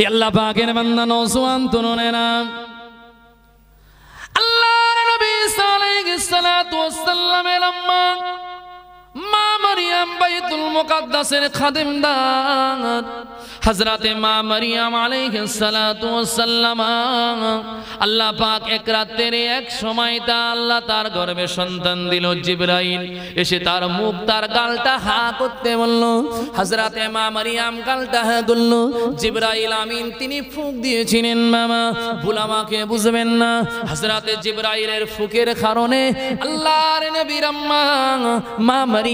আল্লাহ পাকের বান্দা নওজোয়ান তরুণেরা, আল্লাহর নবী আলাইহিস সালাতু ওয়াস সালামের আম্মা মা মারিয়াম বাইতুল মুকাদ্দাসের খাদেমদার হযরতে মা মারিয়াম আলাইহিস সালাতু ওয়াস সালাম, আল্লাহ পাক এক রাতের এক সময় তা আল্লাহ তার গর্ভে সন্তান দিল। জিবরাইল এসে তার মুখ তার গালটা হা করতে বলল। হযরতে মা মারিয়াম গালটা হা করল। জিবরাইল আমিন তিনি ফুঁক দিয়েছিলেন। মামা ভুল আমাকে বুঝবেন না, হযরতে জিবরাইলের ফুঁকের কারণে আল্লাহর নবীর আম্মা মা মারিয়াম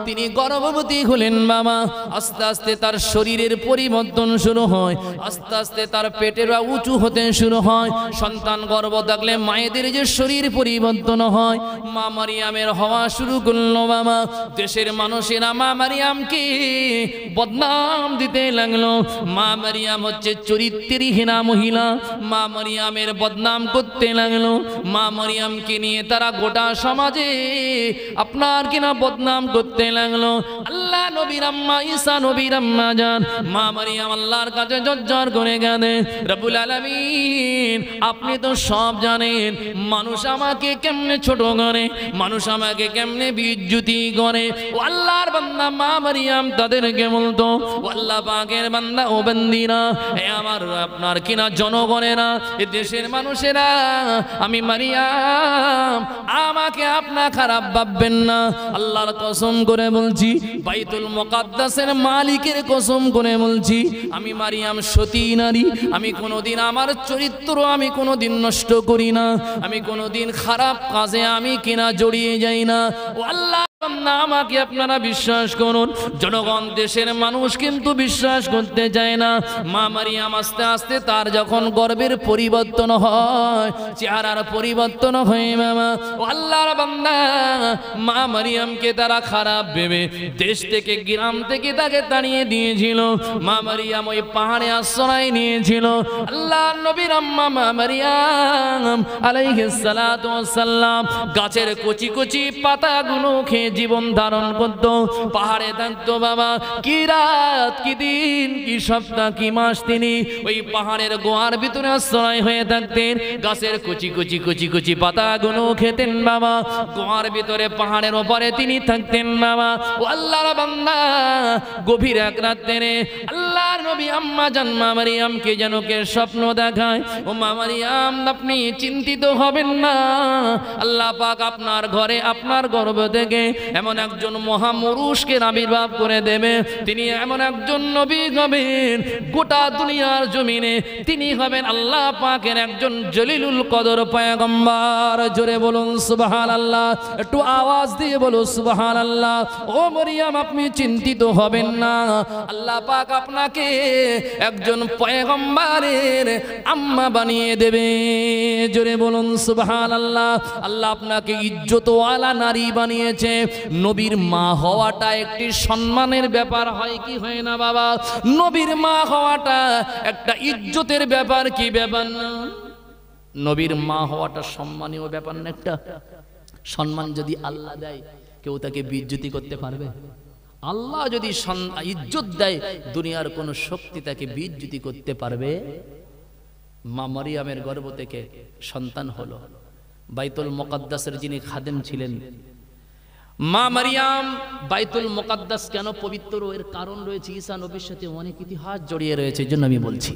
তিনি গর্ভবতী হলেন। বাবা আস্তে আস্তে তার শরীরের পরিবর্তন শুরু হয়, আস্তে আস্তে তার পেটের উঁচু হতে শুরু হয়। সন্তান গর্ভ থাকলে মায়েদের যে শরীর পরিবর্তন হয়, মা মারিয়ামের হওয়া শুরু করলো। বাবা দেশের মানুষেরা মা মারিয়ামকে বদনাম দিতে লাগলো। মা মারিয়াম হচ্ছে চরিত্রহীনা মহিলা, মা মারিয়ামের বদনাম করতে লাগলো। মা মারিয়ামকে নিয়ে তারা গোটা সমাজে আপনার কিনা বদনাম করতে লাগলো। আল্লাহ নবীর আম্মা ঈসা নবীর আম্মা জান মা মারিয়াম আল্লাহর কাছে জজ্জর করে গেলেন, রব্বুল আলামিন আপনি তো সব জানেন, মানুষ আমাকে কেমনে ছোট করে, মানুষ আমাকে কেমনে বিজ্জুতি করে। ও আল্লাহর বান্দা মা মারিয়াম তাদেরকে বলতো, ও আল্লাহ পাকের বান্দা ও বান্দিরা, এ আমার আপনার কিনা জনগণেরা, এ দেশের মানুষেরা, আমি মারিয়াম আমাকে আপনা খারাপ ভাববেন না। আল্লাহর কসম করে বলছি, বাইতুল মুকাদ্দাসের মালিকের কসম করে বলছি, আমি মারিয়াম সতী নারী। আমি কোনোদিন আমার চরিত্র আমি কোনোদিন নষ্ট করি না, আমি কোনোদিন খারাপ কাজে আমি কিনা জড়িয়ে যাই না। ও আল্লাহ আমাকে আপনারা বিশ্বাস করুন, জনগণ দেশের মানুষ কিন্তু বিশ্বাস করতে চায় না। মা মারিয়াম আস্তে আস্তে তার যখন গর্ভের পরিবর্তন হয়, চেহারার পরিবর্তন হয়ে মামা ও আল্লাহর বান্দা মা মারিয়ামকে তারা খারাপ ভেবে দেশ থেকে গ্রাম থেকে তাকে তাড়িয়ে দিয়েছিল। মা মারিয়াম ওই পাহাড়ে আশ্রয় নিয়েছিল। আল্লাহর নবীর আম্মা মা মারিয়াম আলাইহিস সালাতু ওয়াস সালাম গাছের কচি কচি পাতাগুলো খেয়ে জীবন ধারণ করত, পাহাড়ে থাকতো। বাবা কি রাত কি দিন কি সপ্তাহ কি মাস তিনি ওই পাহাড়ের গোয়ার ভিতরে আশ্রয় হয়ে থাকতেন, গাছের কচি কচি কচি কচি পাতাগুলো খেতেন। বাবা গোয়ার ভিতরে পাহাড়ের ওপরে তিনি থাকতেন। বাবা ও আল্লাহর বান্দা গভীর এক রাতে আল্লাহর নবী আম্মা জান মা মারিয়ামকে যেন কে স্বপ্ন দেখায়, ও মা মারিয়াম আপনি চিন্তিত হবেন না, আল্লাহ পাক আপনার ঘরে আপনার গর্ভ থেকে এমন একজন মহামুরুষকে আবির্ভাব করে দেবে। তিনি এমন একজন নবী হবেন গোটা দুনিয়ার জমিনে, তিনি হবেন আল্লাহ পাকের একজন জলিলুল কদর পয়গম্বর। জোরে বলুন সুবহানাল্লাহ, একটু আওয়াজ দিয়ে বলুন সুবহানাল্লাহ। ও মারিয়াম আপনি চিন্তিত হবেন না, আল্লাহ পাক আপনাকে একজন পয়গম্বরের আম্মা বানিয়ে দেবে। জোরে বলুন সুবহানাল্লাহ। আল্লাহ আপনাকে ইজ্জতওয়ালা নারী বানিয়েছে। নবীর মা হওয়াটা একটি সম্মানের ব্যাপার, হয় কি হয় না বাবা? নবীর মা হওয়াটা একটা ইজ্জতের ব্যাপার, কি ব্যাপার না? নবীর মা হওয়াটা সম্মানীয় ব্যাপার না? একটা সম্মান যদি আল্লাহ দেয়, কেউ তাকে বিজ্জতি করতে পারবে? আল্লাহ যদি ইজ্জত দেয়, দুনিয়ার কোন শক্তি তাকে বিজ্জতি করতে পারবে? মা মারিয়ামের গর্ভ থেকে সন্তান হলো। বাইতুল মুকাদ্দাসের যিনি খাদেম ছিলেন, মা মারিয়াম। বাইতুল মুকাদ্দাস কেন পবিত্র, এর কারণ রয়েছে, ঈসা নবীর সাথে অনেক ইতিহাস জড়িয়ে রয়েছে, এই জন্য আমি বলছি।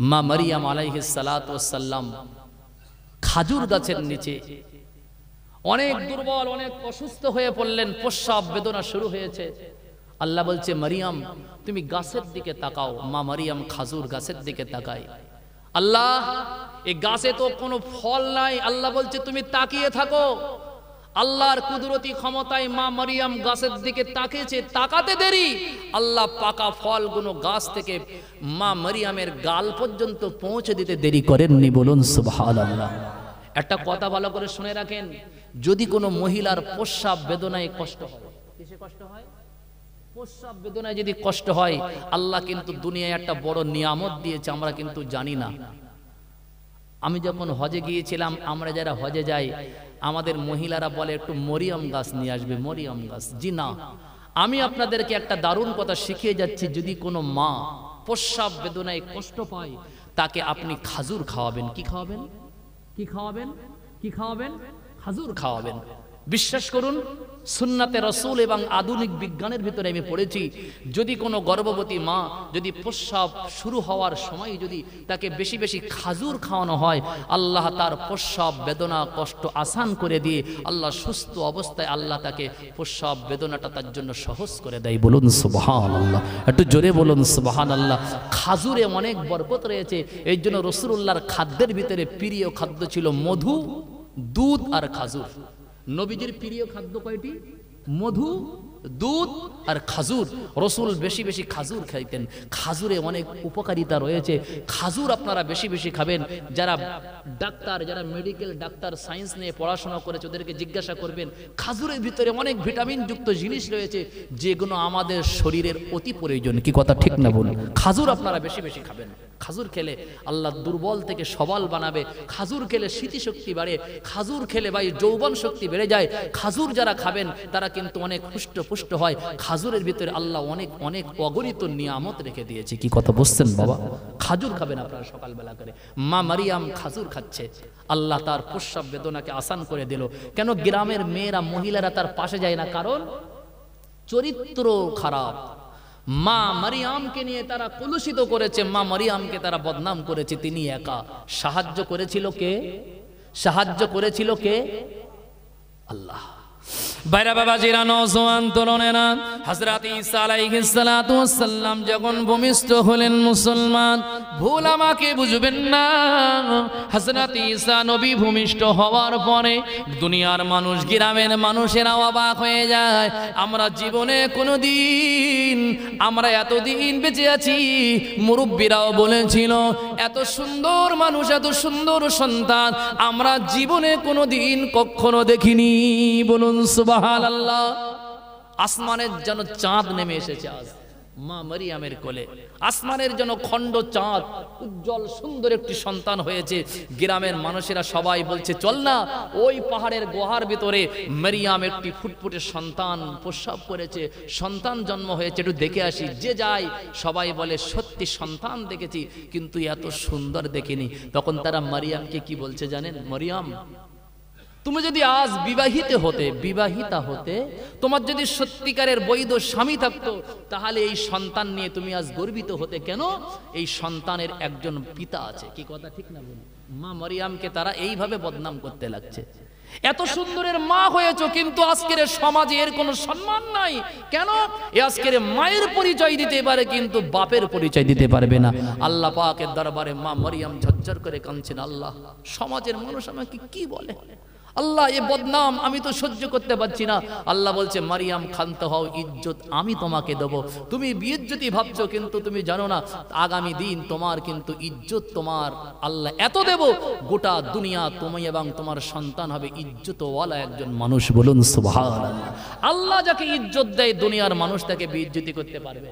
মা মারিয়াম আলাইহিস সালাতু ওয়াস সালাম খাজুর গাছের নিচে অনেক দুর্বল, অনেক অসুস্থ হয়ে পড়লেন, প্রস্রাব বেদনা শুরু হয়েছে। আল্লাহ বলছে মারিয়াম তুমি গাছের দিকে তাকাও। মা মারিয়াম খাজুর গাছের দিকে তাকায়। আল্লাহ এই গাছে তো কোনো ফল নাই, আল্লাহ বলছে তুমি তাকিয়ে থাকো। আল্লাহর কুদরতি ক্ষমতায় মা মারিয়াম গাছের দিকে তাকিয়েছে, তাকাতে দেরি আল্লাহ পাকা ফলগুলো গাছ থেকে মা মারিয়ামের গাল পর্যন্ত পৌঁছে দিতে দেরি করেননি। বলুন সুবহানাল্লাহ। একটা কথা ভালো করে শুনে রাখেন, যদি কোনো মহিলার প্রস্রাব বেদনায় কষ্ট হয়, কিসে কষ্ট হয়? প্রস্রাব বেদনায় যদি কষ্ট হয়, আল্লাহ কিন্তু দুনিয়ায় একটা বড় নিয়ামত দিয়েছে, আমরা কিন্তু জানি না। আমি যখন হজে গিয়েছিলাম, আমরা যারা হজে যাই, আমাদের মহিলারা বলে একটু মরিয়ম গাছ নিয়ে আসবে, মরিয়ম গাছ। জি না, আমি আপনাদেরকে একটা দারুণ কথা শিখিয়ে যাচ্ছি। যদি কোনো মা প্রস্রাব বেদনায় কষ্ট পায়, তাকে আপনি খাজুর খাওয়াবেন। কি খাওয়াবেন? কি খাওয়াবেন? কি খাওয়াবেন? খাজুর খাওয়াবেন। বিশ্বাস করুন, সুন্নাতে রাসূল এবং আধুনিক বিজ্ঞানের ভিতরে আমি পড়েছি, যদি কোনো গর্ভবতী মা যদি প্রস্রাব শুরু হওয়ার সময় যদি তাকে বেশি বেশি খাজুর খাওয়ানো হয়, আল্লাহ তার প্রস্রাব বেদনা কষ্ট আসান করে দিয়ে আল্লাহ সুস্থ অবস্থায় আল্লাহ তাকে প্রস্রাব বেদনাটা তার জন্য সহজ করে দেয়। বলুন সুবহানাল্লাহ, একটু জোরে বলুন সুবহানাল্লাহ। খাজুরে অনেক বরকত রয়েছে, এই জন্য রাসূলুল্লাহর খাদ্যের ভিতরে প্রিয় খাদ্য ছিল মধু, দুধ আর খাজুর। নবীজির প্রিয় খাদ্য কয়টি? মধু, দুধ আর খাজুর। রসুল বেশি বেশি খাজুর খাইতেন। খাজুরে অনেক উপকারিতা রয়েছে, খাজুর আপনারা বেশি বেশি খাবেন। যারা ডাক্তার, যারা মেডিকেল ডাক্তার সায়েন্স নিয়ে পড়াশোনা করেছে ওদেরকে জিজ্ঞাসা করবেন, খাজুরের ভিতরে অনেক ভিটামিন যুক্ত জিনিস রয়েছে যেগুলো আমাদের শরীরের অতি প্রয়োজন। কি কথা ঠিক না বলুন? খাজুর আপনারা বেশি বেশি খাবেন। খাজুর খেলে আল্লাহ দুর্বল থেকে সবল বানাবে। খাজুর খেলে স্মৃতিশক্তি বাড়ে। খাজুর খেলে ভাই যৌবন শক্তি বেড়ে যায়। খাজুর যারা খাবেন তারা কিন্তু অনেক হুষ্টপুষ্ট হয়। খাজুরের ভিতরে আল্লাহ অনেক অনেক অগণিত নিয়ামত রেখে দিয়েছে। কি কথা বুঝছেন বাবা? খাজুর খাবেন আপনারা সকালবেলা করে। মা মারিয়াম খাজুর খাচ্ছে, আল্লাহ তার প্রস্রাব বেদনাকে আসান করে দিল। কেন গ্রামের মেয়েরা মহিলারা তার পাশে যায় না? কারণ চরিত্র খারাপ। মা মারিয়ামকে নিয়ে তারা কলুষিত করেছে, মা মারিয়ামকে তারা বদনাম করেছে। তিনি একা। সাহায্য করেছিল কে? সাহায্য করেছিল কে? আল্লাহ। বাইরা বাবাজিরা, নওজোয়ান তরুণেরা, হযরত ঈসা আলাইহিস সালাতু ওয়াস সালাম যখন ভূমিষ্ঠ হলেন মুসলমান, ভুল আমাকে বুঝবেন না। হযরত ঈসা নবী ভূমিষ্ঠ হওয়ার পরে দুনিয়ার মানুষ, গ্রামের মানুষেরা অবাক হয়ে যায়। আমরা জীবনে কোনোদিন, আমরা এতদিন বেঁচে আছি, মুরব্বীরাও বলেছিল এত সুন্দর মানুষ, এত সুন্দর সন্তান আমরা জীবনে কোনোদিন কখনো দেখিনি। বলুন সুবহানাল্লাহ। আসমানের যেন চাঁদ নেমে এসেছে আজ মা মারিয়ামের কোলে। আসমানের যেন খণ্ড চাঁদ, উজ্জ্বল সুন্দর একটি সন্তান হয়েছে। গ্রামের মানুষেরা সবাই বলছে চল না, ওই পাহাড়ের গুহার ভিতরে মারিয়াম একটি ফুটফুটে সন্তান প্রসব করেছে, সন্তান জন্ম হয়েছে, একটু দেখে আসি। যে যায় সবাই বলে সত্যি সন্তান দেখেছি, কিন্তু এত সুন্দর দেখিনি। তখন তারা মারিয়ামকে কি বলছে জানেন? মারিয়াম, তুমি যদি আজ বিবাহিতা হতে, তোমার যদি সত্যিকারের বৈধ স্বামী থাকতো, তাহলে এই সন্তান নিয়ে তুমি আজ গর্বিত হতে। কেন? এই সন্তানের একজন পিতা আছে। কি কথা ঠিক না বলুন? মা মারিয়ামকে তারা এইভাবে বদনাম করতে লাগছে। এত সুন্দরের মা হয়েছো, কিন্তু আজকের সমাজে এর কোনো সম্মান নাই। কেন? আজকের মায়ের পরিচয় দিতে পারে কিন্তু বাপের পরিচয় দিতে পারবে না। আল্লাহ পাকের দরবারে মা মারিয়াম ঝরঝর করে কাঁদছেন, আল্লাহ সমাজের মানুষ আমাকে কি বলে? আল্লাহ এ বদনাম আমি তো সহ্য করতে পারছি না। আল্লাহ বলছে মারিয়াম ক্ষান্ত হও, ইজ্জত আমি তোমাকে দেব। তুমি বিইজ্জতি ভাবছো, কিন্তু তুমি জানো না আগামী দিন তোমার কিন্তু ইজ্জত তোমার আল্লাহ এত দেব, গোটা দুনিয়া তুমি এবং তোমার সন্তান হবে ইজ্জতওয়ালা একজন মানুষ। বলুন সুবহানাল্লাহ। আল্লাহ যাকে ইজ্জত দেয় দুনিয়ার মানুষ তাকে বিইজ্জতি করতে পারবে?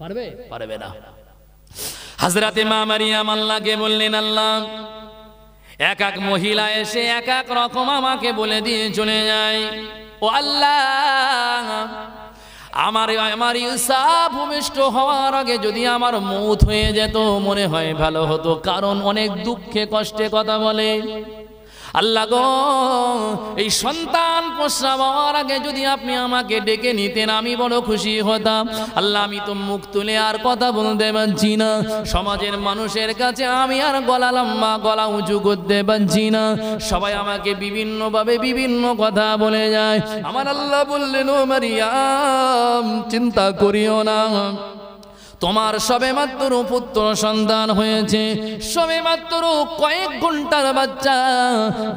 পারবে? পারবে না। হযরতে মা মারিয়াম আল্লাহকে বললেন, আল্লাহ এক এক মহিলা এসে এক এক রকম আমাকে বলে দিয়ে চলে যায়। ও আল্লাহ, আমার ঈসা ভূমিষ্ঠ হওয়ার আগে যদি আমার মৌত হয়ে যেত মনে হয় ভালো হতো, কারণ অনেক দুঃখে কষ্টে কথা বলে। আল্লাহ গো, এই সন্তান প্রসব হওয়ার আগে যদি আপনি আমাকে ডেকে নিতেন আমি বড় খুশি হতাম। আল্লাহ, আমি তো মুখ তুলে আর কথা বলতে পারছি না, সমাজের মানুষের কাছে আমি আর গলা উঁচু করতে পারছি না, সবাই আমাকে বিভিন্নভাবে বিভিন্ন কথা বলে যায়। আমার আল্লাহ বললেন, ও মারিয়াম চিন্তা করিও না, তোমার সবেমাত্র পুত্র সন্তান হয়েছে, সবেমাত্র কয়েক ঘন্টার বাচ্চা।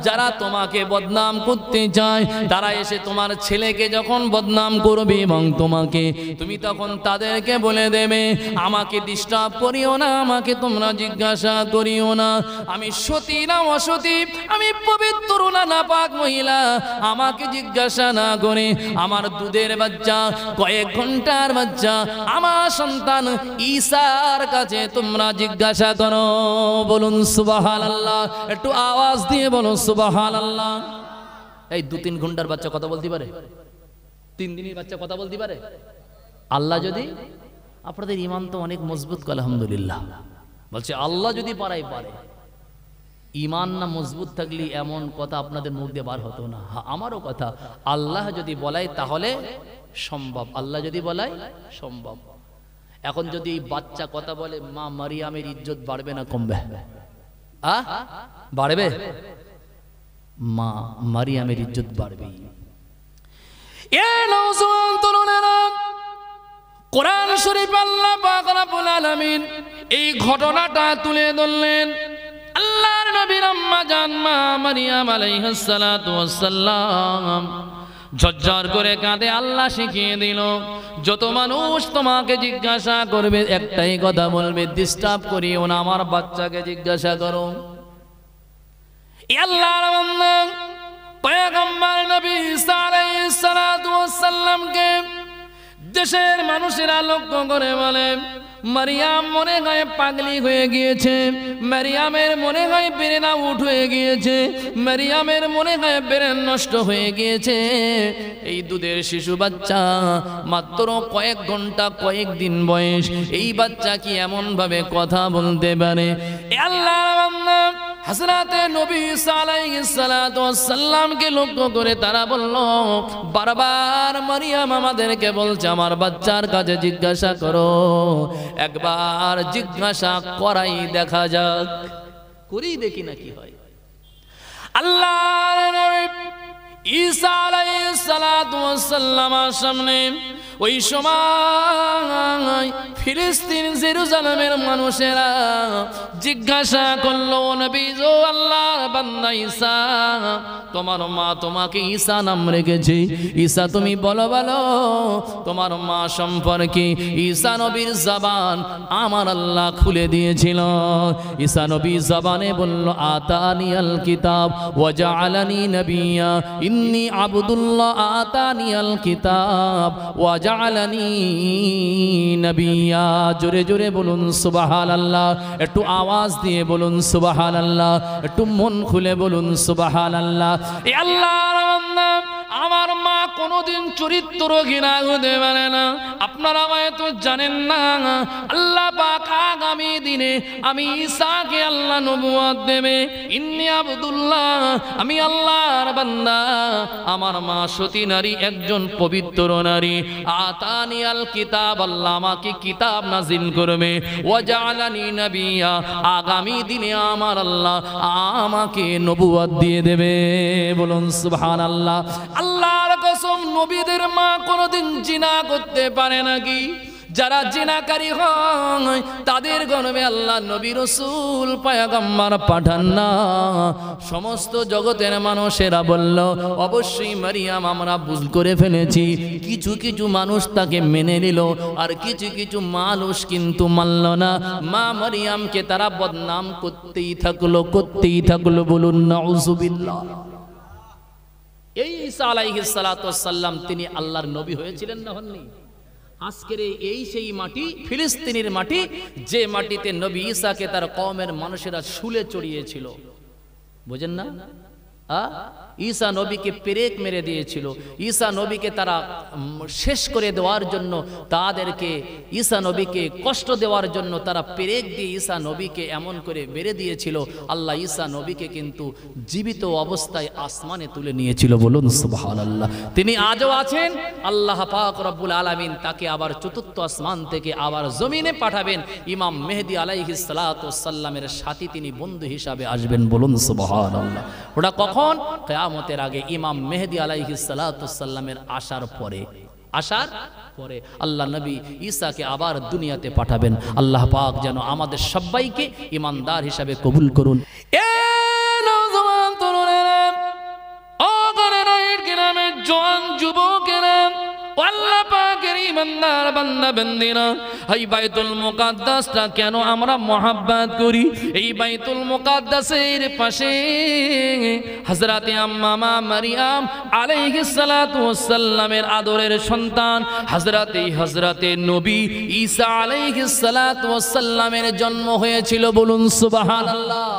যারা তোমাকে বদনাম করতে চায় তারা এসে তোমার ছেলেকে যখন বদনাম করবে এবং তুমি তখন তাদেরকে বলে দেবে আমাকে ডিস্টার্ব করিও না, আমাকে তোমরা জিজ্ঞাসা করিও না, আমি সতী না অসতী, আমি পবিত্র না নাপাক মহিলা, আমাকে জিজ্ঞাসা না করে আমার দুধের বাচ্চা, কয়েক ঘন্টার বাচ্চা, আমার সন্তান ঈসার কাছে তোমরা জিজ্ঞাসা করো। বলুন সুবহানাল্লাহ। একটু আওয়াজ দিয়ে বলো সুবহানাল্লাহ। এই 2-3 ঘন্টার বাচ্চা কথা বলতে পারে? 3 দিনের বাচ্চা কথা বলতে পারে? আপনাদের ঈমান তো অনেক মজবুত, আলহামদুলিল্লাহ। বলছে আল্লাহ যদি পারে পারে, ঈমান না মজবুত থাকলে এমন কথা আপনাদের মুখ দিয়ে বার হতো না। হ্যাঁ, আমারও কথা, আল্লাহ যদি বলাই তাহলে সম্ভব, আল্লাহ যদি বলাই সম্ভব। এখন যদি বাচ্চা কথা বলে, মা মারিয়ামের ইজ্জত বাড়বে না কমবে? বাড়বে। মা মারিয়ামের ইজ্জত বাড়বে। কোরআন শরীফ আল্লাহ পাক রব্বুল আলামিন এই ঘটনাটা তুলে ধরলেন। আল্লাহর নবীর আম্মা জান মা মারিয়াম আলাইহিস সালাতু ওয়াস সালাম ঝরঝর করে কাঁদে। আল্লাহ শিখিয়ে দিল, যত মানুষ তোমাকে জিজ্ঞাসা করবে একটাই কথা বলবে, ডিস্টার্ব করিও না, আমার বাচ্চাকে জিজ্ঞাসা করো। আল্লাহর বান্দা পয়গম্বর নবী ঈসা আলাইহিস সালাতু ওয়াস সালামকে দেশের মানুষেরা লক্ষ্য করে বলে, মারিয়াম মনে হয় পাগলি হয়ে গিয়েছে, মারিয়ামের মনে হয় ব্রেন আউট হয়ে গিয়েছে, মারিয়ামের মনে হয় ব্রেন নষ্ট হয়ে গিয়েছে। এই দুধের শিশু বাচ্চা, মাত্র কয়েক ঘন্টা কয়েক দিন বয়স, এই বাচ্চা কি এমন ভাবে কথা বলতে পারে? আল্লাহর বান্দা হযরতে নবী ঈসা আলাইহিস সালাতু ওয়াস সালামকে লক্ষ্য করে তারা বলল, বারবার মারিয়াম আমাদেরকে বলছে আমার বাচ্চার কাছে জিজ্ঞাসা করো, একবার জিজ্ঞাসা করাই দেখা যাক, করি দেখি না কি হয়। আল্লাহর নবী ঈসা আলাইহিস সালাতু ওয়াস সালামের সামনে ওই সময় ফিলিস্তিন জেরুজালেমের মানুষেরা জিজ্ঞাসা করলো, নবী গো, আল্লাহর বান্দা ঈসা, তোমার মা তোমাকে ঈসা নাম রেখেছে, ঈসা তুমি বলো বলো তোমার মা সম্পর্কে। ঈসা নবীর জবান আমার আল্লাহ খুলে দিয়েছিল। ঈসা নবী জবানে বলল, আতানিয়াল কিতাব ওয়া জাআলানি নবিয়্যা, ইন্নী আবদুল্লাহ আতানিয়াল কিতাব ওয়া জাআলানি নবিয়্যা। জোরে জোরে বলুন সুবহানাল্লাহ, একটু আওয়াজ দিয়ে বলুন সুবহানাল্লাহ, একটু মন খুলে বলুন সুবহানাল্লাহ। এ আল্লাহর বান্দা, আমার মা কোনোদিন চরিত্রহীনা হতে পারে না। আপনারা হয়তো জানেন না, আল্লাহ পাক আগামী দিনে আমি ঈসাকে আল্লাহ নবুয়ত দেবে। ইন্নী আবদুল্লাহ, আমি আল্লাহর বান্দা। আমার মা সতী নারী, একজন পবিত্র নারী। আতানিয়াল কিতাব, আল্লাহ আমাকে কিতাব নাজিল করবে। ওয়া জাআলানি নবিয়্যা, আগামী দিনে আমার আল্লাহ আমাকে নবুয়ত দিয়ে দেবে। বলুন সুবহানাল্লাহ। আল্লাহর কসম, নবীদের মা কোনোদিন জিনা করতে পারে নাকি? যারা জিনাকারী হয় তাদের গর্ভে আল্লাহ নবী রাসূল পয়গম্বর পাঠান না। সমস্ত জগতের মানুষেরা বলল, অবশ্যই মারিয়াম আমরা ভুল করে ফেলেছি। কিছু কিছু মানুষ তাকে মেনে নিল, আর কিছু কিছু মানুষ কিন্তু মানল না। মা মারিয়ামকে তারা বদনাম করতেই থাকলো। বলুন নাউযুবিল্লাহ। এই ঈসা আলাইহিস সালাতু ওয়াস সালাম তিনি আল্লাহর নবী হয়েছিলেন না হননি? আজকের এই সেই মাটি, ফিলিস্তিনের মাটি, যে মাটিতে নবী ঈসাকে তার কওমের মানুষেরা শুলে চড়িয়েছিল। বুঝেন না? ঈসা নবীকে পেরেক মেরে দিয়েছিল। ঈসা নবীকে তারা শেষ করে দেওয়ার জন্য, তাদেরকে ঈসা নবীকে কষ্ট দেওয়ার জন্য তারা পেরেক দিয়ে ঈসা নবীকে এমন করে মেরে দিয়েছিল। আল্লাহ ঈসা নবীকে কিন্তু জীবিত অবস্থায় আসমানে তুলে নিয়েছিল। বলুন সুবহানাল্লাহ। তিনি আজও আছেন। আল্লাহ পাক রব্বুল আলামিন তাকে আবার চতুর্থ আসমান থেকে আবার জমিনে পাঠাবেন। ইমাম মেহেদী আলাইহিস সালাতু ওয়াস সালামের সাথী তিনি বন্ধু হিসাবে আসবেন। বলুন সুবহানাল্লাহ। ওটা কখন? কিয়ামতের আগে, ইমাম মেহেদী আলাইহিস সালাতু ওয়াস সালামের আসার পরে আল্লাহ নবী ঈসাকে আবার দুনিয়াতে পাঠাবেন। আল্লাহ পাক যেন আমাদের সবাইকে ইমানদার হিসাবে কবুল করুন। এ নওজওয়ান তরুণেরা, ও গণের গ্রামের জওয়ান যুবকেরা, আল্লাহ পাকের ইমানদার বান্দা বান্দিরা, এই বাইতুল মুকাদ্দাসটা কেন আমরা মহব্বত করি? এই বাইতুল মুকাদ্দাসের পাশে হযরতে আম্মা মারিয়াম আলাইহিস সালাতু ওয়াস সালামের আদরের সন্তান হযরতে নবী ঈসা আলাইহিস সালাতু ওয়াস সালামের জন্ম হয়েছিল। বলুন সুবহানাল্লাহ।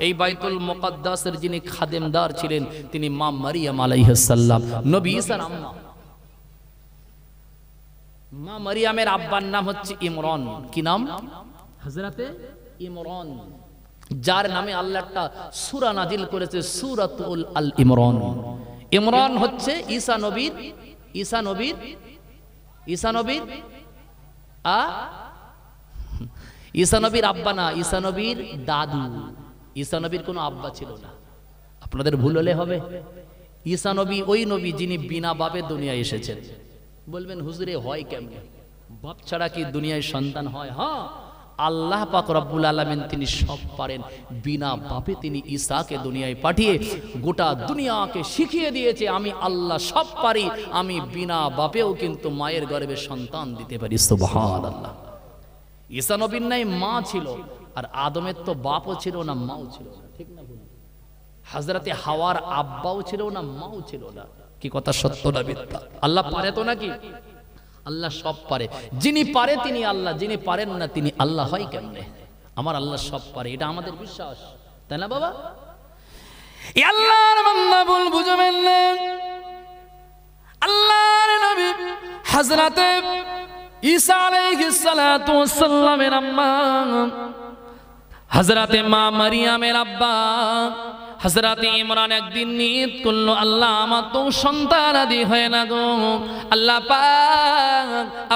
এই বাইতুল মুকাদ্দাসের যিনি খাদেমদার ছিলেন তিনি মা মারিয়াম আলাইহিস সালাম, নবী ঈসার আম্মা। মা মারিয়ামের আব্বার নাম হচ্ছে ইমরান। কি নাম? হযরতে ইমরান, যার নামে আল্লাহ একটা সূরা নাজিল করেছে, সূরাতুল আল ইমরান। ইমরান হচ্ছে ঈসা নবীর আব্বা না, ঈসা নবীর দাদু। ঈসা নবীর কোনো আব্বা ছিল না। আপনাদের ভুল হলে হবে। ঈসা নবী ওই নবী যিনি বিনা বাপে দুনিয়ায় এসেছেন। বলবেন হুজুরে হয় কেমনে? বাপ ছাড়া কি দুনিয়ায় সন্তান হয়? হ্যাঁ, আল্লাহ পাক রব্বুল আলামিন তিনি সব পারেন। বিনা বাপে তিনি ঈসাকে দুনিয়ায় পাঠিয়ে গোটা দুনিয়াকে শিখিয়ে দিয়েছে আমি আল্লাহ সব পারি, আমি বিনা বাপেও কিন্তু মায়ের গর্ভে সন্তান দিতে পারি। সুবহানাল্লাহ। ঈসা নবীর নাই মা ছিল, আর আদমের তো বাপও ছিল না, মাও ছিল না, ঠিক না ভুল? হযরতে হাওয়ার আব্বাও ছিল না, মাও ছিল না। কি কথা সত্য না মিথ্যা? আল্লাহ পারে তো নাকি? আল্লাহ সব পারে। যিনি পারে তিনি আল্লাহ, যিনি পারেন না তিনি আল্লাহ হয় কেমনে? আমার আল্লাহ সব পারে, এটা আমাদের বিশ্বাস, তাই না বাবা? আল্লাহর বান্দা ভুল বুঝবেন না। আল্লাহর নবী হযরতে ঈসা আলাইহিস সালাতু ওয়াস সালামের আম্মা, হযরতে মা মারিয়ামের আব্বা হযরতে ইমরান একদিন নিয়ত করলো, আল্লাহ আমার তো সন্তান আদি হয় না গো, আল্লাহ পাক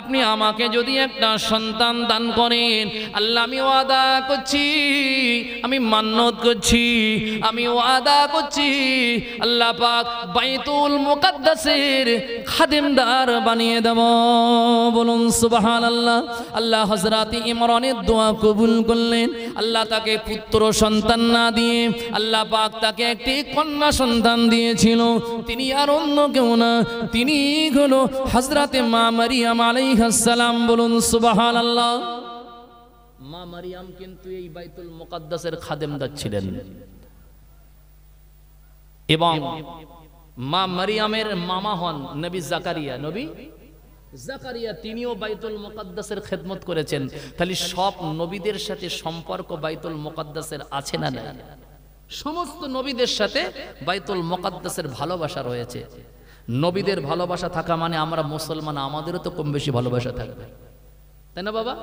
আপনি আমাকে যদি একটা সন্তান দান করেন, আল্লাহ আমি ওয়াদা করছি, আমি মান্নত করছি, আমি ওয়াদা করছি, আল্লাহ পাক বাইতুল মুকাদ্দাসের খাদেমদার বানিয়ে দেব। বলুন সুবহানাল্লাহ। আল্লাহ হযরতে ইমরানের দোয়া কবুল করলেন। আল্লাহ তাকে পুত্র সন্তান না দিয়ে আল্লাহ পাক তাকে একটি কন্যা সন্তান দিয়েছিল। তিনি আর অন্য কেউ না, তিনি হলো হযরতে মা মারিয়াম আলাইহিস সালাম। বলুন সুবহানাল্লাহ। মা মারিয়াম কিন্তু এই বাইতুল মুকাদ্দাসের খাদেমদার ছিলেন, এবং মা মারিয়ামের মামা হন নবী জাকারিয়া। নবী জাকারিয়া তিনিও বাইতুল মুকাদ্দাসের খেদমত করেছেন। তাহলে সব নবীদের সাথে সম্পর্ক বাইতুল মুকাদ্দাসের আছে না না? সমস্ত নবীদের সাথে বাইতুল মুকাদ্দাসের ভালোবাসা রয়েছে। নবীদের ভালোবাসা থাকা মানে আমরা মুসলমান, আমাদেরও তো কম বেশি ভালোবাসা থাকবে, তাই না বাবা?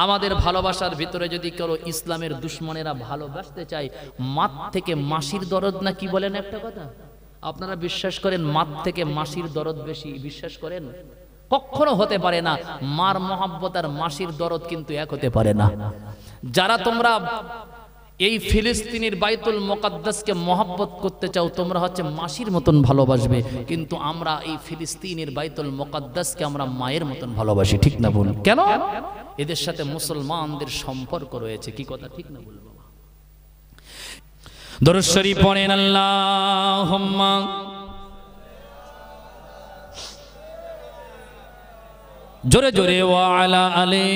আমাদের ভালোবাসার ভিতরে যদি কেউ ইসলামের দুশমনেরা ভালোবাসতে চায়, মাত থেকে মাসির দরদ না কি বলেন একটা কথা? আপনারা বিশ্বাস করেন মাত থেকে মাসির দরদ বেশি? বিশ্বাস করেন? কখনো হতে পারে না। মার মহাব্বত আর মাসির দরদ কিন্তু এক হতে পারে না। যারা তোমরা এই ফিলিস্তিনের বাইতুল মুকাদ্দাসকে মহব্বত করতে চাও, তোমরা হচ্ছে মাসির মতন ভালোবাসবে, কিন্তু আমরা এই ফিলিস্তিনের বাইতুল মুকাদ্দাসকে আমরা মায়ের মতন ভালোবাসি, ঠিক না বল? কেন? এদের সাথে মুসলমানদের সম্পর্ক রয়েছে। কি কথা ঠিক না বল? দরুদ শরীফ পড়েন আল্লাহুম্মা জোরে জোরে ওয়া আলা আলি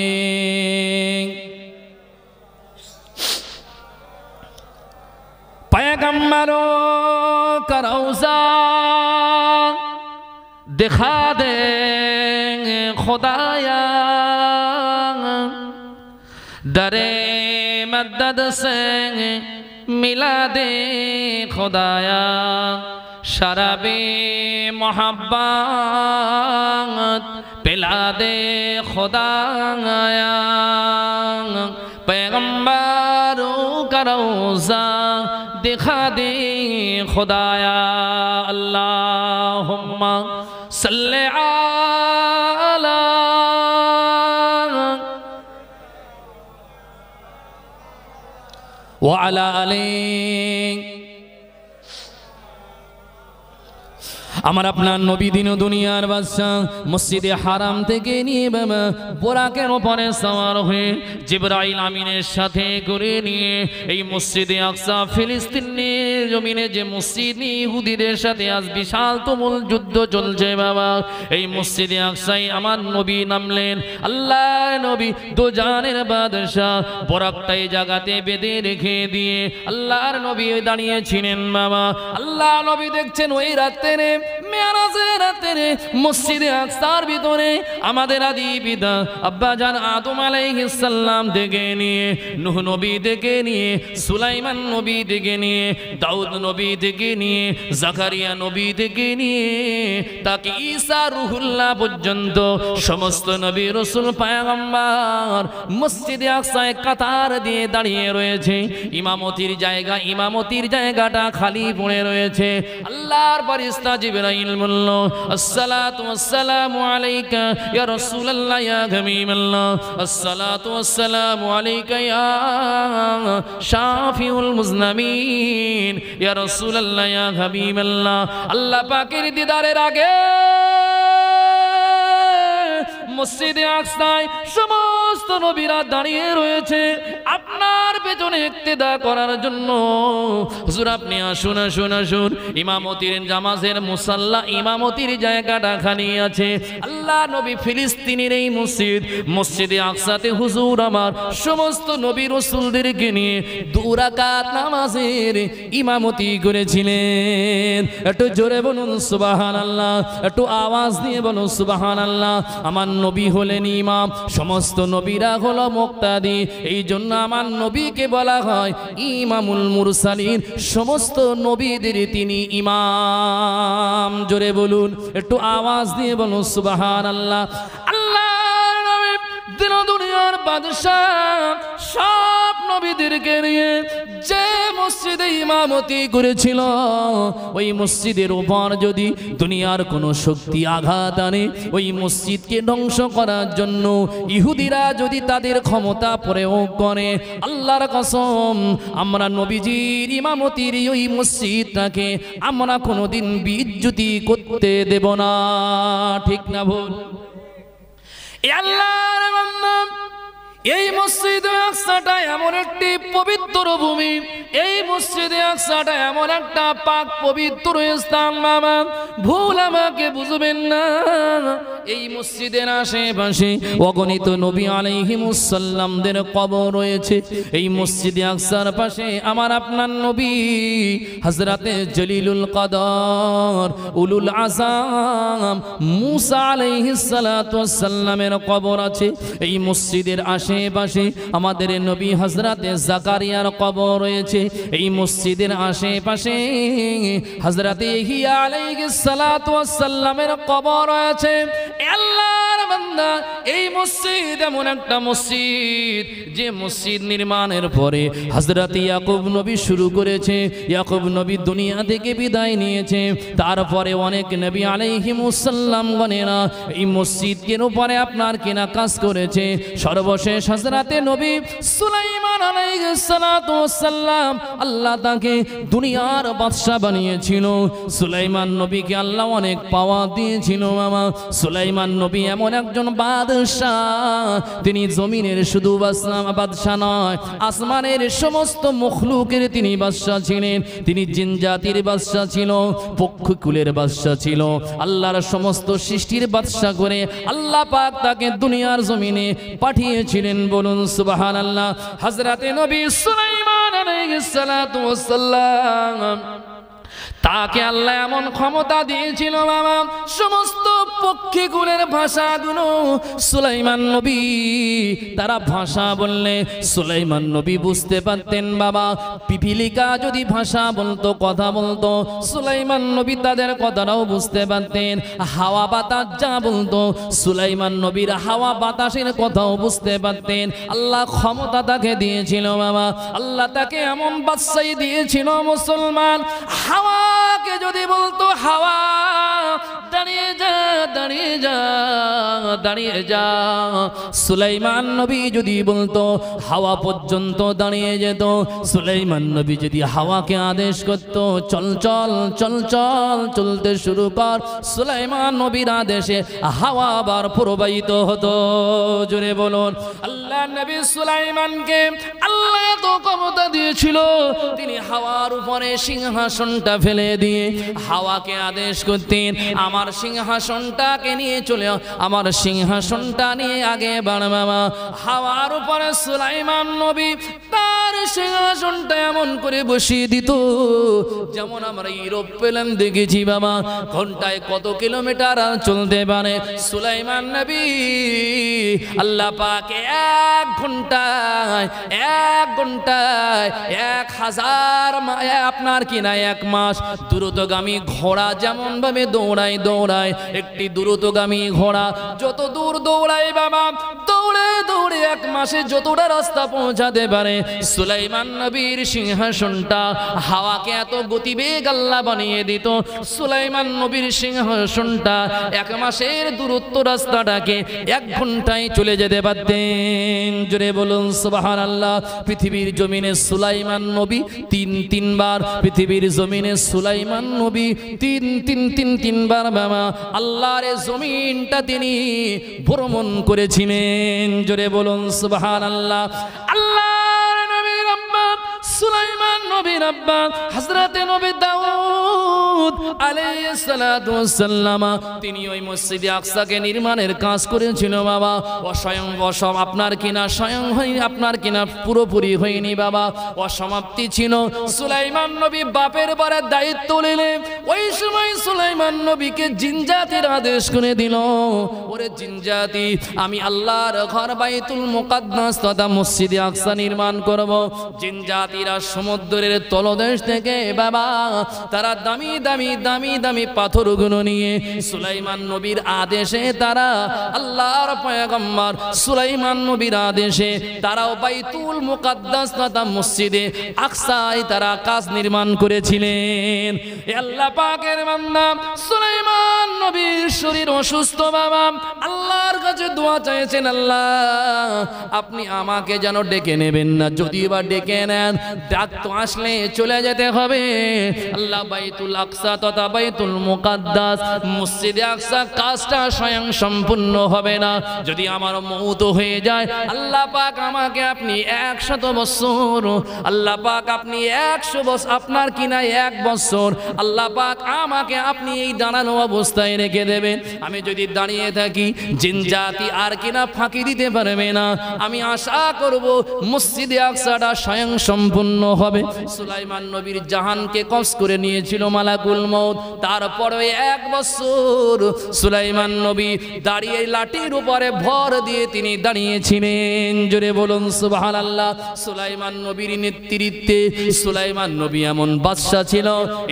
पैगम्बरों का रौज़ा दिखा दे खुदाया, दरे मदद से मिला दे खुदाया, शराबे मोहब्बत पिला दे खुदाया, पैगम्बरों का रौज़ा दिखा दे खुदाया, अल्लाहुम्मा सल्ले अला व अला आली। আমার আপনার নবী দিন দুনিয়ার বাদশা মসজিদে হারাম থেকে নিয়ে বাবা বোরাকের উপরে সওয়ার হয়ে জিবরাইল আমিনের সাথে করে নিয়ে এই মসজিদে আকসা ফিলিস্তিনের জমিনে যে মসজিদ ইহুদিদের সাথে আজ বিশাল তুমুল যুদ্ধ চলছে বাবা, এই মসজিদে আকসায় আমার নবী নামলেন। আল্লাহ নবী দো জানের বাদশা বোরাকটা এই জায়গাতে বেঁধে রেখে দিয়ে আল্লাহর নবী দাঁড়িয়েছিলেন বাবা। আল্লাহ নবী দেখছেন ওই রাতে মেরাজের রাতে মসজিদে আকসার ভিতরে আমাদের আদি পিতা আব্বাজান আদম আলাইহিস সালাম থেকে নিয়ে নূহ নবী থেকে নিয়ে সুলাইমান নবী থেকে নিয়ে দাউদ নবী থেকে নিয়ে জাকারিয়া নবী থেকে নিয়ে তাকে ঈসা রুহুল্লাহ পর্যন্ত সমস্ত নবী রাসূল পয়গম্বর মসজিদে আকসায় কাতার দিয়ে দাঁড়িয়ে রয়েছে। ইমামতির জায়গাটা খালি পড়ে রয়েছে। আল্লাহর ফেরেশতা জিবরাইল বলল, আসসালাতু ওয়াসসালামু আলাইকা ইয়া রাসূলুল্লাহ ইয়া হাবিবাল্লাহ, আসসালাতু ওয়াসসালামু আলাইকা ইয়া শাফিউল মুজনামিন ইয়া রাসূলুল্লাহ ইয়া হাবিবাল্লাহ। আল্লাহ পাকের দিদারের আগে মসজিদে আকসায় সমস্ত নবীরা দাঁড়িয়ে রয়েছে আপনার পেছনে ইক্তেদা করার জন্য। হুজুর আপনি আসুন আসুন আসুন। ইমামতির জামাজের মুসাল্লা ইমামতির জায়গাটা খালি আছে। আল্লাহ নবী ফিলিস্তিনের এই মসজিদে আকসাতে হুজুর আমার সমস্ত নবী রাসূলদেরকে নিয়ে 2 রাকাত নামাজের ইমামতি করেছিলেন। একটু জোরে বলুন সুবহানাল্লাহ, একটু আওয়াজ দিয়ে বলুন সুবহানাল্লাহ। আমার নবী হলেন ইমাম, সমস্ত নবীরা হলো মুক্তাদি। এই জন্য আমার নবীকে বলা হয় ইমামুল মুরসালিন, সমস্ত নবীদের তিনি ইমাম। জোরে বলুন, একটু আওয়াজ দিয়ে বলুন সুবহানাল্লাহ। আল্লাহ নবী দিন দুনিয়ার বাদশাহ সব নবীদেরকে নিয়ে যে মসজিদে ইমামতি করেছিল, ওই মসজিদের উপর যদি দুনিয়ার কোনো শক্তি আঘাত আনে, ওই মসজিদকে ধ্বংস করার জন্য ইহুদিরা যদি তাদের ক্ষমতা প্রয়োগ করে, আল্লাহর কসম আমরা নবীজির ইমামতির ওই মসজিদটাকে আমরা কোনোদিন বিচ্যুতি করতে দেব না। ঠিক না ভুল? আল্লাহর বান্দা, এই মসজিদে আকসাটা এমন একটি পবিত্র ভূমি, এই মসজিদে আকসাটা এমন একটা পাক পবিত্র স্থান। বাবা ভুল আমাকে বুঝবেন না। এই মসজিদের আশেপাশে অগণিত নবী আলাইহিমুস সালামদের কবর রয়েছে। এই মসজিদে আকসার পাশে আমার আপনার নবী হযরতে জলিলুল কদর উলুল আযাম মুসা আলাইহিস সালাতু ওয়াস সালামের কবর আছে। এই মসজিদের আশেপাশে আমাদের নবী হযরতে জাকারিয়ার কবর রয়েছে। এই মসজিদের আশেপাশে হযরতে ইহইয়া আলাইহিস সালাতু ওয়াস সালামের কবর রয়েছে। আল্লাহর বান্দা, এই মসজিদ এমন একটা মসজিদ যে মসজিদ নির্মাণের পরে হযরতে ইয়াকুব নবী শুরু করেছে। ইয়াকুব নবী দুনিয়া থেকে বিদায় নিয়েছে, তারপরে অনেক নবী আলাইহিমুস সালাম গণেরা এই মসজিদের উপরে আপনার কিনা কাজ করেছে। সর্বশেষ হযরতে নবী সুলাইমান আলাইহিস সালাতু ওয়াস সালাম আল্লাহ তাকে দুনিয়ার বাদশা বানিয়েছিল। সুলাইমান নবীকে আল্লাহ অনেক পাওয়া দিয়েছিল। মামা সুলাইমান নবী এমন একজন বাদশাহ, তিনি জমিনের শুধু বাদশাহ নয়, আসমানের সমস্ত মখলুকের তিনি বাদশাহ ছিলেন। তিনি জিন জাতির বাদশাহ ছিল, পক্ষী কুলের বাদশাহ ছিল। আল্লাহর সমস্ত সৃষ্টির বাদশাহ করে আল্লাহ পাক তাকে দুনিয়ার জমিনে পাঠিয়েছিলেন। বলুন সুবহানাল্লাহ। হযরতে নবী সুলাইমান আলাইহিস সালাতু ওয়াস সালাম তাকে আল্লাহ এমন ক্ষমতা দিয়েছিল বাবা, সমস্ত পক্ষীগুলোর ভাষাগুলো সুলাইমান নবী তারা ভাষা বললে সুলাইমান নবী বুঝতে পারতেন। বাবা পিপিলিকা যদি ভাষা বলতো, কথা বলতো, সুলাইমান নবী তাদের কথাটাও বুঝতে পারতেন। হাওয়া বাতাস যা বলতো সুলাইমান নবীর হাওয়া বাতাসের কথাও বুঝতে পারতেন। আল্লাহ ক্ষমতা তাকে দিয়েছিল বাবা। আল্লাহ তাকে এমন বাদশাহী দিয়েছিল মুসলমান, হাওয়াকে যদি বলতো হাওয়া দাঁড়িয়ে যা দাঁড়িয়ে যা দাঁড়িয়ে যা, সুলাইমান নবী যদি বলতো হাওয়া পর্যন্ত দাঁড়িয়ে যেত। সুলাইমান নবী যদি হাওয়াকে আদেশ করত চল চল চল চল চলতে শুরু কর, সুলাইমান নবীর আদেশে হাওয়া আবার প্রবাহিত হতো। জোরে বলুন আল্লাহ নবী সুলাইমানকে আল্লাহ তো ক্ষমতা দিয়েছিল, তিনি হাওয়ার উপরে সিংহাসনটা ফেলে দিয়ে হাওয়াকে আদেশ করতেন আমার সিংহাসনটাকে নিয়ে চলে, আমার সিংহাসনটা নিয়ে আগে বাড় বাবা। হাওয়ার উপরে সুলাইমান নবী তার সিংহাসনটা এমন করে বসিয়ে দিত যেমন আমরা ইউরোপ প্লেন দেখেছি বাবা, ঘন্টায় কত কিলোমিটার চলতে পারে। সুলাইমান নবী আল্লাহ পাক 1 ঘন্টায় 1000 আপনার কিনা 1 মাস দ্রুতগামী ঘোড়া যেমন ভাবে দৌড়ায় একটি দ্রুতগামী ঘোড়া যত দূর দৌড়ায় বাবা, দৌড়ে 1 মাসে যতটা রাস্তা পৌঁছাতে পারে, সুলাইমান নবীর সিংহাসনটা হাওয়াকে এত গতিবেগ আল্লাহ বানিয়ে দিত। সুলাইমান নবীর সিংহাসনটা 1 মাসের দূরত্ব রাস্তাটাকে 1 ঘন্টায় চলে যেতে পারতেন। জোরে বলুন সুবহানাল্লাহ। পৃথিবীর জমিনে সুলাইমান নবী 3 বার, পৃথিবীর জমিনে সুলাইমান নবী 3 বার বাবা আল্লাহর জমিনটা তিনি ভ্রমণ করেছিলেন। জোরে বলুন সুবহানাল্লাহ। আল্লাহর নবীর আব্বা সুলাইমান নবীর আব্বা হযরতে নবী দাউদ আলাইহিস সালাতু ওয়াস সালাম, তিনি ওই মসজিদে আকসাকে নির্মাণের কাজ করেছিল বাবা। অসম আপনার কিনা স্বয়ং হয়নি, আপনার কিনা পুরোপুরি হয়নি বাবা, অসমাপ্তি ছিল। সুলাইমান নবী বাপের বাড়ির দায়িত্ব নিলেন। ওই সময় সুলাইমান নবীকে জিনজাতির আদেশ করে দিল, ওরে জিনজাতি, আমি আল্লাহর ঘর বাইতুল মুকাদ্দাস তথা মসজিদে আকসা নির্মাণ করব। জিনজাতিরা সমুদ্রের তলদেশ থেকে বাবা তারা দামি দামি দামি দামি পাথরগুলো নিয়ে সুলাইমান নবীর আদেশে তারা আল্লাহর পয়গম্বর সুলাইমান নবীর আদেশে তারাও বাইতুল মুকাদ্দাস তথা মসজিদে আকসায় তারা কাজ নির্মাণ করেছিলেন। আল্লাহ পাকের বান্দা সুলাইমান নবীর শরীর অসুস্থ বাবা, আল্লাহর কাছে দোয়া চাইছেন, আল্লাহ আপনি আমাকে যেন ডেকে নেবেন না, যদি বা ডেকে নেন ডাক তো আসলে চলে যেতে হবে। আল্লাহ বাইতুল আকসা তথা বাইতুল মুকাদ্দাস মসজিদে আকসা কাজটা স্বয়ং সম্পূর্ণ হবে না, যদি আমার মওত হয়ে যায় আল্লাহ পাক আমাকে আপনি 100 বছর, আল্লাহ পাক আপনি 100 বছর, আপনার কিনা 1 বছর আল্লাহ পাক আমাকে আপনি এই দাঁড়ানো অবস্থায় রেখে দেবেন। আমি যদি দাঁড়িয়ে থাকি জিনজাতি আর কিনা ফাঁকি দিতে পারবে না। আমি আশা করব মসজিদে আকসাটা স্বয়ং সম্পূর্ণ হবে। সুলাইমান নবীর জাহানকে কবজ করে নিয়েছিল মালাকুল মউত। তারপরে 1 বছর সুলাইমান নবী দাঁড়িয়ে লাঠির উপরে ভর দিয়ে তিনি দাঁড়িয়েছিলেন। জোরে বলুন সুবহানাল্লাহ। সুলাইমান নবীর নেতৃত্বে সুলাইমান নবী এমন বাদশা ছিল,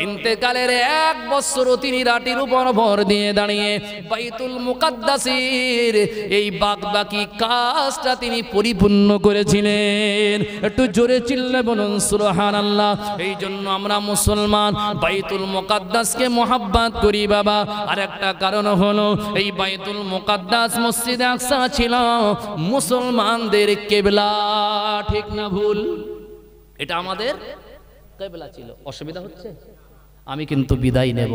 ইন্তেকালের 1 বছর তিনি লাঠির উপর ভর দিয়ে দাঁড়িয়ে বাইতুল মুকাদ্দাসের এই বাকি কাজটা তিনি পরিপূর্ণ করেছিলেন। একটু জোরে চিল্লে বলুন সুবহানাল্লাহ। এই জন্য আমরা মুসলমান বাইতুল মুকাদ্দাসকে মোহাব্বত করি বাবা। আর একটা কারণ হলো এই বাইতুল মুকাদ্দাস মসজিদে আকসা ছিল মুসলমানদের কিবলা, ঠিক না ভুল? এটা আমাদের কিবলা ছিল। অসুবিধা হচ্ছে? আমি কিন্তু বিদায় নেব,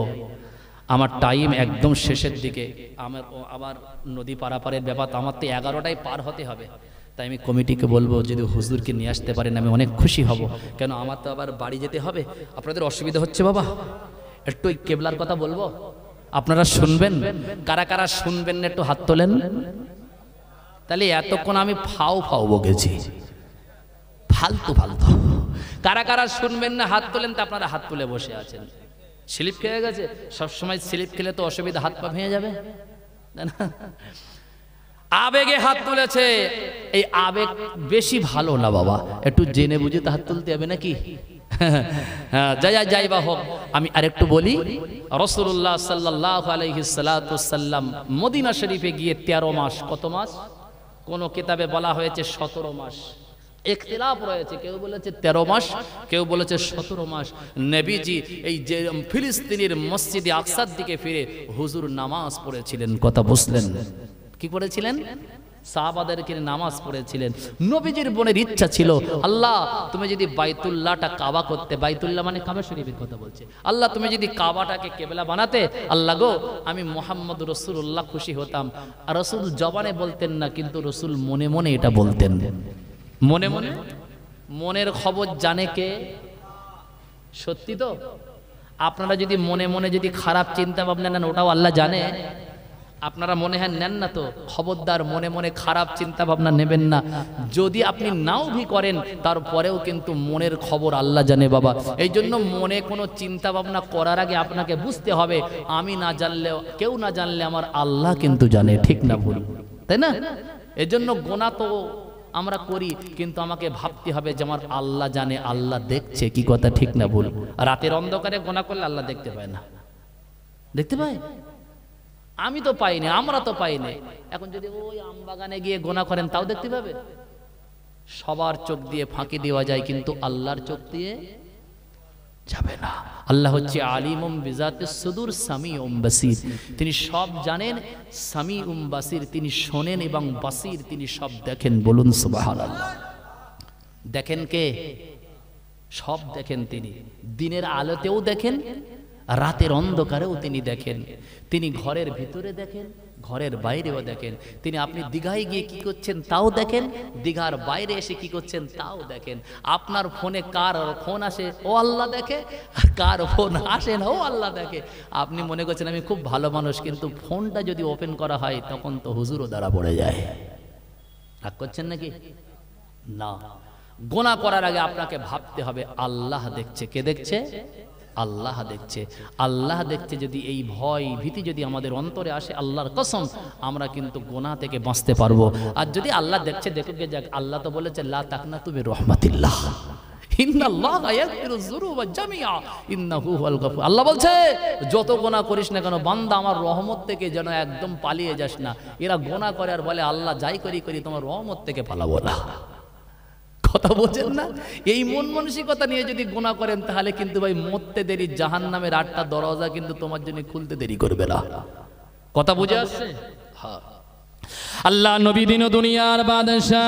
আমার টাইম একদম শেষের দিকে। আমার নদী পারাপারের ব্যাপার, আমার তো 11টায় পার হতে হবে। তাই আমি কমিটিকে বলবো যদি হুজুরকে নিয়ে আসতে পারেন আমি অনেক খুশি হব, কেন আমার তো আবার বাড়ি যেতে হবে। আপনাদের অসুবিধা হচ্ছে বাবা? একটু ওই কেবলার কথা বলবো, আপনারা শুনবেন? কারা কারা শুনবেন না একটু হাত তোলেন। তাহলে এতক্ষণ আমি ফাও বকেছি, ফালতু। কারা কারা শুনবেন না হাত তোলেন। তা আপনারা হাত তুলে বসে আছেন। স্লিপ খেয়ে গেছে? সবসময় স্লিপ খেলে তো অসুবিধা, হাত পা ভেঙে যাবে। আবেগে হাত তুলেছে, এই আবেগ বেশি ভালো না বাবা, একটু জেনে বুঝে তো হাত তুলতে হবে নাকি? হ্যাঁ, যাই বা হোক। আমি আরেকটু বলি, রাসূলুল্লাহ সাল্লাল্লাহু আলাইহি সাল্লাম মদিনা শরীফে গিয়ে 13 মাস, কত মাস? কোন কিতাবে বলা হয়েছে 17 মাস, ইখতিলাফ রয়েছে। কেউ বলেছে 13 মাস, কেউ বলেছে 17 মাস। নবীজি এই যে ফিলিস্তিনের মসজিদে আকসার দিকে ফিরে হুজুর নামাজ পড়েছিলেন। কথা বুঝলেন? কি করেছিলেন? সাহাবাদেরকে নামাজ পড়েছিলেন। নবীজির বোনের ইচ্ছা ছিল, আল্লাহ তুমি যদি বাইতুল্লাহটা কাবা করতে, বাইতুল্লাহ মানে কাবা শরীফের কথা বলছে, আল্লাহ তুমি যদি কাবাটাকে কিবলা বানাতে, আল্লাহ গো আমি মুহাম্মদ রাসূলুল্লাহ খুশি হতাম। আর রাসূল জবানে বলতেন না, কিন্তু রাসূল মনে মনে এটা বলতেন। মনে মনে, মনের খবর জানে কে? সত্যি তো? আপনারা যদি মনে মনে যদি খারাপ চিন্তা ভাবনা নেন, ওটাও আল্লাহ জানে। আপনারা মনে হয় নেন না তো, খবরদার মনে মনে খারাপ চিন্তা ভাবনা নেবেন না। যদি আপনি নাও ভি করেন তারপরেও কিন্তু মনের খবর আল্লাহ জানে বাবা। এই জন্য মনে কোনো চিন্তা ভাবনা করার আগে আপনাকে বুঝতে হবে আমি না জানলেও, কেউ না জানলে আমার আল্লাহ কিন্তু জানে, ঠিক না ভুল, তাই না? এই জন্য গোনা তো আমরা করি, কিন্তু আমাকে ভাবতে হবে যে আমার আল্লাহ জানে, আল্লাহ দেখছে, কি কথা ঠিক না ভুল? রাতের অন্ধকারে গোনা করলে আল্লাহ দেখতে পায় না? দেখতে পায়? আমি তো পাইনি, আমরা তো পাইনি। এখন যদি ওই আমবাগানে গিয়ে গোনা করেন তাও দেখতে পাবে? সবার চোখ দিয়ে ফাঁকি দেওয়া যায়, কিন্তু আল্লাহর চোখ দিয়ে যাবে না। আল্লাহ হচ্ছে আলিমুম বিজাতিস সুদূর সামিউম বাসীর, তিনি সব জানেন, সামিউম বাসীর, তিনি শোনেন এবং বাসীর, তিনি সব দেখেন। বলুন সুবহানাল্লাহ। দেখেন কে? সব দেখেন তিনি। দিনের আলোতেও দেখেন, রাতের অন্ধকারেও তিনি দেখেন। তিনি ঘরের ভিতরে দেখেন, ঘরের বাইরেও দেখেন। তিনি আপনি দীঘায় গিয়ে কি করছেন তাও দেখেন, দীঘার বাইরে এসে কি করছেন তাও দেখেন। আপনার ফোনে কার ফোন আসে ও আল্লাহ দেখে, আর কার ফোন আসে না ও আল্লাহ দেখে। আপনি মনে করছেন আমি খুব ভালো মানুষ, কিন্তু ফোনটা যদি ওপেন করা হয় তখন তো হুজুরও ধরা পড়ে যায়। রাগ করছেন নাকি? না, গোনা করার আগে আপনাকে ভাবতে হবে আল্লাহ দেখছে। কে দেখছে? আল্লাহ দেখছে। আল্লাহ দেখছে যদি এই ভয় ভীতি যদি আমাদের অন্তরে আসে, আল্লাহর কসম আমরা কিন্তু গুনাহ থেকে বাঁচতে পারবো। আর যদি আল্লাহ দেখছে, দেখুক গে যাক। আল্লাহ তো বলেছে লা তাকনাতু মির রাহমাতিল্লাহ, ইন্নাল্লাহা ইয়াগফিরুয যুনুবা জামিআ ইন্নাহু হুয়াল গফুর। আল্লাহ বলছে যত গুনাহ করিস না কেন বান্দা আমার রহমত থেকে যেন একদম পালিয়ে যাস না। এরা গুনাহ করে আর বলে আল্লাহ যাই করি করি তোমার রহমত থেকে পালাবো না। কথা বোঝেন না? এই মন মানসিকতা নিয়ে যদি গুনাহ করেন তাহলে কিন্তু ভাই মরতে দেরি, জাহান্নামের 8টা দরজা কিন্তু তোমার জন্য খুলতে দেরি করবে না। কথা বুঝে আসছে? হ্যাঁ। আল্লাহ নবী দিন দুনিয়ার বাদশা,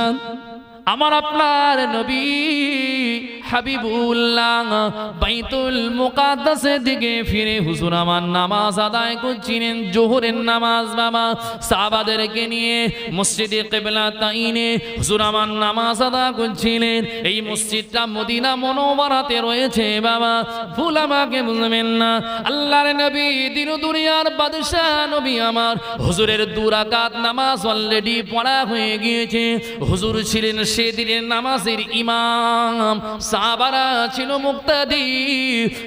আমার আপনার নবী হাবিবুল্লাহ বাইতুল মুকাদ্দাসের দিকে ফিরে হুজুর আমার নামাজ আদায় করছিলেন, জোহরের নামাজ। বাবা সাহাবাদেরকে নিয়ে মসজিদে কিবলা তাইনে হুজুর আমার নামাজ আদায় করছিলেন। এই মসজিদটা মদিনা মুনাওয়ারাতে রয়েছে বাবা, ভুল আমাকে বুঝবেন না। আল্লাহর নবী দিন দুনিয়ার বাদশা নবী আমার, হুজুরের 2 রাকাত নামাজ অলরেডি পড়া হয়ে গিয়েছে। হুজুর ছিলেন সেদিনের নামাজের ইমাম, সাহাবারা ছিল মুক্তাদি।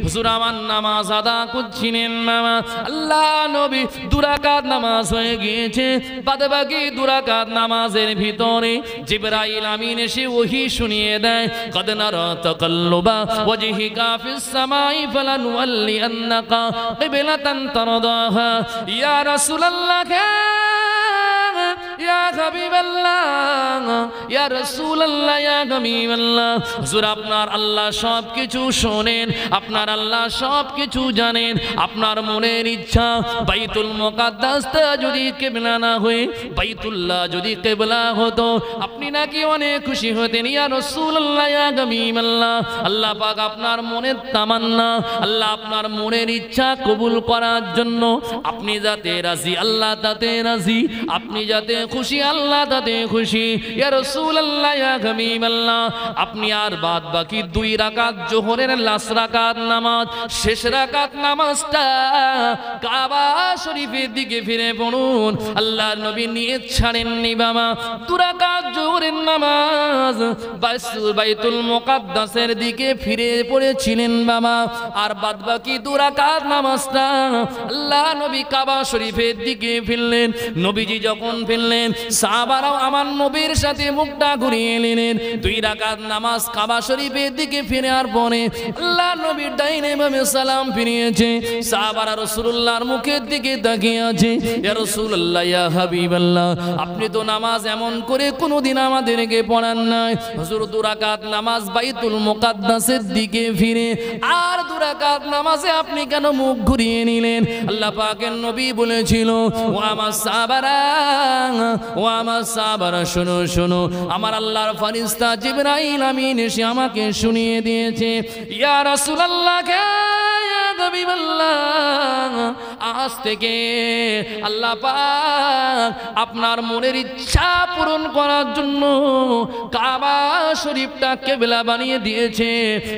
হুজুর আমার নামাজ আদা করছিলেন বাবা। আল্লাহ নবী 2 রাকাত নামাজ হয়ে গিয়েছে, বাদবাকি 2 রাকাত নামাজের ভিতরে জিবরাইল আমিন এসে ওহী শুনিয়ে দেয়, কদ নারা তাকাল্লুবা ওয়াজহিকা ফিস সামাই ফালানুওয়াল্লিয়ান্নাকা কিবলাতান তারদাহা ইয়া রাসূলুল্লাহ ইয়া হাবিবাল্লাহ ইয়া রাসূলুল্লাহ ইয়া হাবিবাল্লাহ। হুজুর আপনার আল্লাহ সব কিছু শোনেন, আপনার আল্লাহ সব কিছু জানেন। আপনার মনের ইচ্ছা বাইতুল মুকাদ্দাসটা যদি কিবলা না হয়ে বাইতুল্লাহ যদি কিবলা হতো আপনি নাকি অনেক খুশি হতেন। ইয়া রাসূলুল্লাহ ইয়া হাবিবাল্লাহ, আল্লাহ পাক আপনার মনের তামান্না, আল্লাহ আপনার মনের ইচ্ছা কবুল করার জন্য আপনি যাতে রাজি আল্লাহ তাতে রাজি, আপনি যাতে খুশি আল্লাহ তাতে খুশি। ইয়া রাসূলুল্লাহ ইয়া হাবিবাল্লাহ, আপনি আর বাদ বাকি 2 রাকাত জোহরের লাস্ট রাকাত নামাজ, শেষ রাকাত নামাজটা কাবা শরীফের দিকে ফিরে পড়ুন। আল্লাহর নবী নিয়ত ছাড়েননি বাবা, 2 রাকাত জোহরের নামাজ বাইতুল মুকাদ্দাসের দিকে ফিরে পড়েছিলেন বাবা। আর বাদ বাকি 2 রাকাত নামাজটা আল্লাহ নবী কাবা শরীফের দিকে ফিরলেন। নবীজি যখন ফিরলেন সাহাবারাও আমার নবীর সাথে মুখটা ঘুরিয়ে নিলেন। 2 রাকাত নামাজ কাবা শরীফের দিকে ফিরে আর পরে আল্লাহ নবীর ডাইনে বামে সালাম ফিরিয়েছে। সাহাবারা রাসূলুল্লাহর মুখের দিকে তাকিয়ে আছে। ইয়া রাসূলুল্লাহ ইয়া হাবিবাল্লাহ, আপনি তো নামাজ এমন করে কোনোদিন আমাদেরকে পড়ান নাই। হুজুর 2 রাকাত নামাজ বাইতুল মুকাদ্দাসের দিকে ফিরে আর 2 রাকাত নামাজে আপনি কেন মুখ ঘুরিয়ে নিলেন? আল্লাহ পাকের নবী বলেছিল ও আমার সাহাবারা, ও আমার সাহাবারা শোনো শোনো, আমার আল্লাহর ফেরেশতা জিবরাইল আমিন এসে আমাকে শুনিয়ে দিয়েছে ইয়া রাসূলুল্লাহ ইয়া হাবিবাল্লাহ, আজ থেকে আল্লাহ পাক আপনার মনের ইচ্ছা পূরণ করার জন্য কাবা শরীফটা কিবলা বানিয়ে দিয়েছে।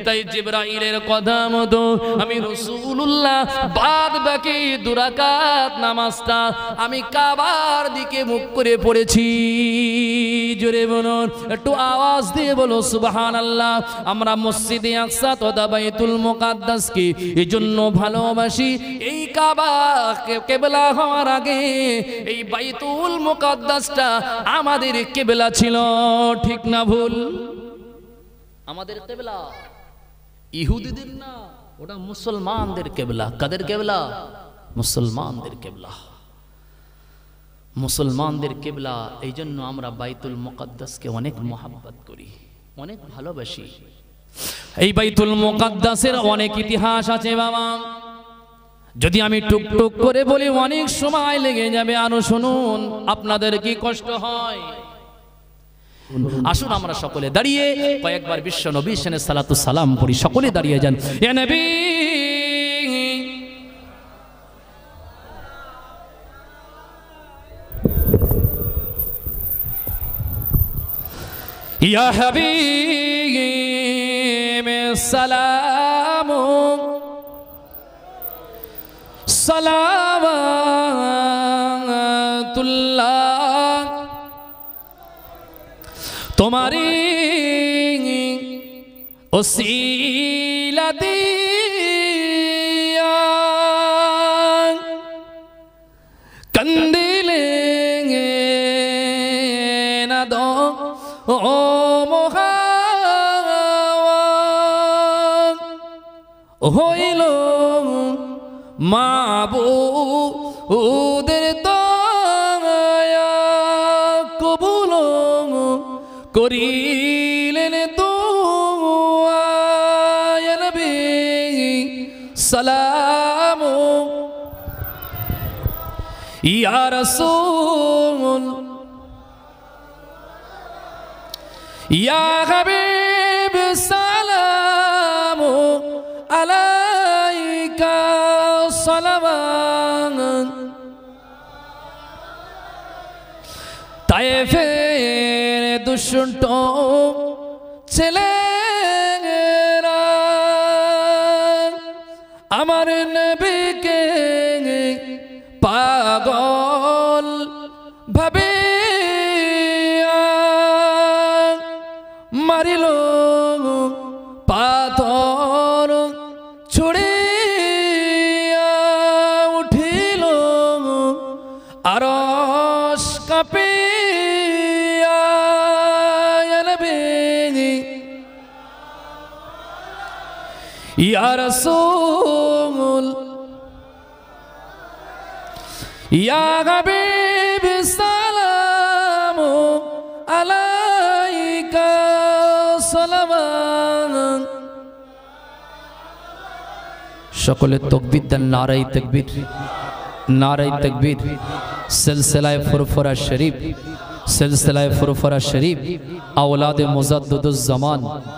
তাই জিবরাইলের কথা মতো আমি রাসূলুল্লাহ বাদ বাকি দুরাকাত নামাজটা আমি কাবার দিকে মুখ করে পড়েছি। জোরে বলুন, একটু আওয়াজ দিয়ে বলো সুবহানাল্লাহ। আমরা মসজিদে আকসা তথা বাইতুল মুকাদ্দাসকে এজন্য ভালোবাসি, এই কাবা কিবলা হওয়ার আগে এই বাইতুল মুকাদ্দাসটা আমাদের কিবলা ছিল, ঠিক না ভুল? আমাদের কিবলা ইহুদিদের না, ওটা মুসলমানদের কিবলা। কাদের কিবলা? মুসলমানদের কিবলা। মুসলমানদের কিবলা। এই জন্য আমরা বাইতুল মুকাদ্দাসকে অনেক মহব্বত করি, অনেক ভালোবাসি। এই বাইতুল মুকাদ্দাসের অনেক ইতিহাস আছে বাবা, যদি আমি টুকটুক করে বলি অনেক সময় লেগে যাবে। আরো শুনুন, আপনাদের কি কষ্ট হয়? আসুন আমরা সকলে দাঁড়িয়ে কয়েকবার বিশ্ব নবী সেনের সালাতু সালাম পড়ি। সকলে দাঁড়িয়ে যান। ইয়া নবী ইয়া হাবিব সালাম সালাওয়াতুল্লাহ তোমারি ওসিলা দিয়া কন্দিলে না দো ও হইল মাবুদের দয়া কবুল করিলেন দুআ। ইয়া নবী সালাম ইয়া রাসূল ইয়া হাবিব সালাম আলাইকা সালাওয়াত। তায়েফের দুষ্ট ছেলেরা আমার নবীকে পাগল ভাবে মারিল, পাথর ছুড়ে উঠিল, আরশ কাঁপে। ইয়া রাসূল ইয়া হাবিব সালাম আলাইকা সালাওয়াত। সকলে তাকবীর দেন, নারায়ে তাকবীর, নারায়ে তাকবীর। সিলসিলায়ে ফুরফুরা শরীফ, সিলসিলায়ে ফুরফুরা শরীফ আওলাদে মুজাদ্দিদুজ জামান